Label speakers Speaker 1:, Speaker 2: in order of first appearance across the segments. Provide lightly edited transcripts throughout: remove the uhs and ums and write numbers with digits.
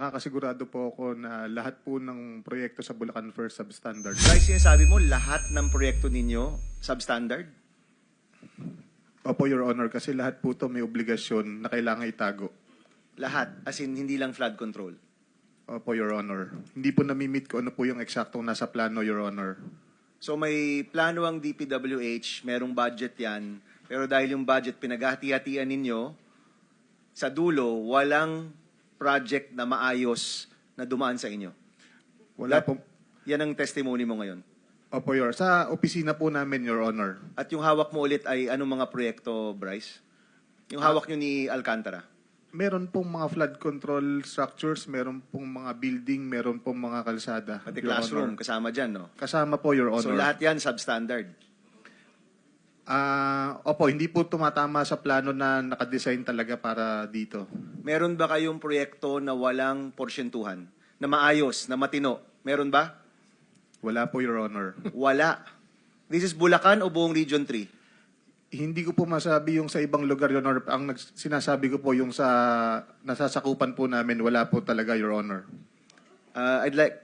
Speaker 1: nakakasigurado po ako na lahat po ng proyekto sa Bulacan First substandard.
Speaker 2: Bryce, sinasabi mo lahat ng proyekto ninyo substandard?
Speaker 1: Opo, Your Honor, kasi lahat po to may obligasyon na kailangan itago.
Speaker 2: Lahat, as in hindi lang flood control.
Speaker 1: Opo, Your Honor. Hindi po namimit ko ano po yung eksaktong nasa plano, Your Honor.
Speaker 2: So may plano ang DPWH, merong budget yan, pero dahil yung budget pinaghati-hatian ninyo, sa dulo, walang project na maayos na dumaan sa inyo.
Speaker 1: Wala po.
Speaker 2: Yan ang testimony mo ngayon.
Speaker 1: Opo, Your Honor. Sa opisina po namin, Your Honor.
Speaker 2: At yung hawak mo ulit ay anong mga proyekto, Bryce? Yung hawak nyo ni Alcantara?
Speaker 1: Meron pong mga flood control structures, meron pong mga building, meron pong mga kalsada.
Speaker 2: Pati
Speaker 1: Your
Speaker 2: classroom,
Speaker 1: Honor.
Speaker 2: kasama dyan, no?
Speaker 1: Kasama po, Your Honor.
Speaker 2: So lahat yan substandard.
Speaker 1: Opo, hindi po tumatama sa plano na nakadesign talaga para dito.
Speaker 2: Meron ba kayong proyekto na walang porsyentuhan? Na maayos, na matino? Meron ba?
Speaker 1: Wala po, Your Honor.
Speaker 2: Wala. This is Bulacan o buong Region 3?
Speaker 1: Hindi ko po masabi yung sa ibang lugar, Your Honor. Ang sinasabi ko po yung sa nasasakupan po namin, wala po talaga, Your Honor.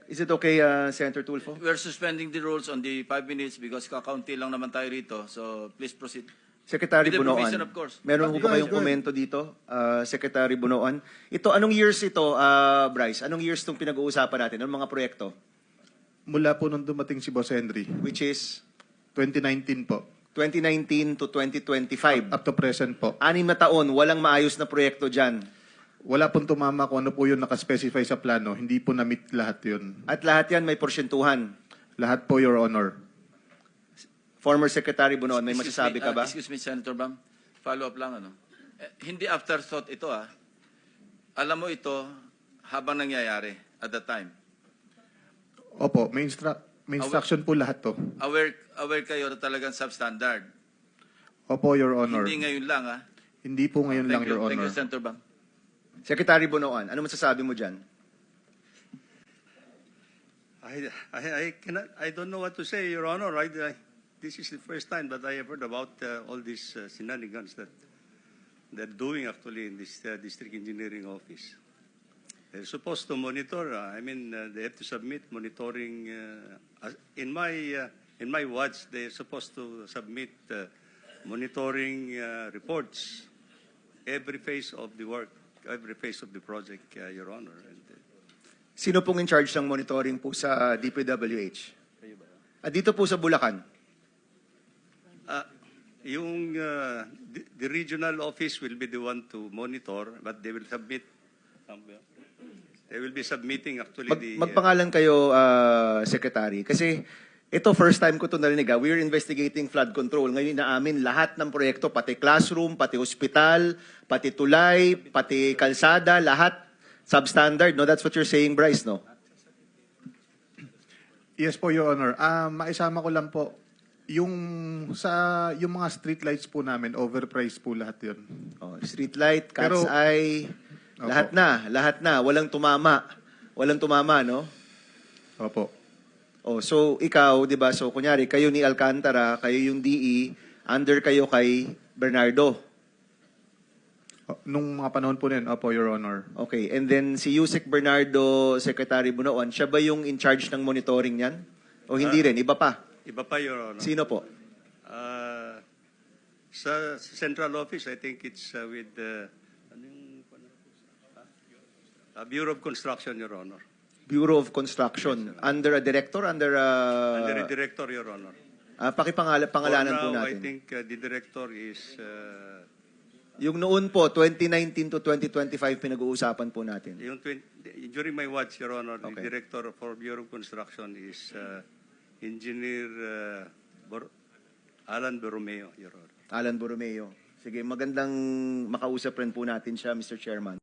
Speaker 2: Is it okay, Senator Tulfo?
Speaker 3: We're suspending the rules on the 5 minutes because kakaunti lang naman tayo rito. So please proceed.
Speaker 2: Secretary
Speaker 3: With the
Speaker 2: Bunoan,
Speaker 3: provision, of course.
Speaker 2: meron po ba kayong komento dito, Secretary Bunoan? Ito, anong years ito, Bryce? Anong years itong pinag-uusapan natin? Anong mga proyekto?
Speaker 1: Mula po nung dumating si Boss Henry,
Speaker 2: Which is
Speaker 1: 2019 po.
Speaker 2: 2019 to 2025.
Speaker 1: Up to present po.
Speaker 2: 6 na taon, walang maayos na proyekto dyan.
Speaker 1: Wala pong tumama kung ano po yung nakaspecify sa plano. Hindi po na-meet lahat yun.
Speaker 2: At lahat yan may porsyentuhan.
Speaker 1: Lahat po, Your Honor.
Speaker 2: Former Secretary Bunoan, may
Speaker 3: Excuse
Speaker 2: masasabi
Speaker 3: me,
Speaker 2: ka ba?
Speaker 3: Excuse me, Senator Bam. Follow up lang, ano? Hindi afterthought ito, ah. Alam mo ito habang nangyayari at the time.
Speaker 1: Opo, may instruction po lahat to.
Speaker 3: Aware kayo na talagang substandard.
Speaker 1: Opo, Your Honor.
Speaker 3: Hindi ngayon lang, ah.
Speaker 1: Hindi po ngayon lang, Your
Speaker 3: Thank
Speaker 1: Honor.
Speaker 3: you, Senator Bam.
Speaker 2: Secretary Bunoan, ano masasabi mo dyan?
Speaker 4: I don't know what to say, Your Honor. This is the first time that I have heard about all these shenanigans that they're doing actually in this district engineering office. They're supposed to monitor. They have to submit monitoring. In my watch, they're supposed to submit monitoring reports every phase of the work, every phase of the project, Your Honor.
Speaker 2: Sino pong in charge ng monitoring po sa DPWH? At dito po sa Bulacan?
Speaker 4: The regional office will be the one to monitor, but they will submit. They will be submitting actually
Speaker 2: Magpangalan kayo, Secretary. Kasi ito, first time ko ito narinig. We're investigating flood control. Ngayon inaamin lahat ng proyekto, pati classroom, pati hospital, pati tulay, pati kalsada, lahat substandard. No? That's what you're saying, Bryce, no?
Speaker 1: Yes po, Your Honor. Maisama ko lang po, yung mga street lights po namin, overpriced po lahat yun.
Speaker 2: Oh, street light, cat's
Speaker 1: Pero-
Speaker 2: eye,
Speaker 1: Opo.
Speaker 2: lahat na. Walang tumama. Walang tumama, no?
Speaker 1: Opo.
Speaker 2: Oh, so ikaw, 'di ba? So kunyari kayo ni Alcantara, kayo yung DE, under kayo kay Bernardo.
Speaker 1: Nung mga panahon po na yun, opo, Your Honor.
Speaker 2: Okay, and then si Yusek Bernardo, Secretary Bunoan, siya ba yung in charge ng monitoring niyan? O hindi rin, iba pa?
Speaker 4: Iba pa, Your Honor.
Speaker 2: Sino po?
Speaker 4: Sa central office, I think it's with Bureau of Construction, Your Honor.
Speaker 2: Bureau of Construction. Under a director? Under
Speaker 4: Under the director, Your Honor.
Speaker 2: pangalanan po
Speaker 4: For now, I
Speaker 2: natin.
Speaker 4: think the director is
Speaker 2: Yung noon po, 2019 to 2025, pinag-uusapan po natin.
Speaker 4: during my watch, Your Honor,
Speaker 2: Okay.
Speaker 4: the director for Bureau of Construction is Engineer Alan Borromeo, Your Honor.
Speaker 2: Alan Borromeo. Sige, magandang makausap rin po natin siya, Mr. Chairman.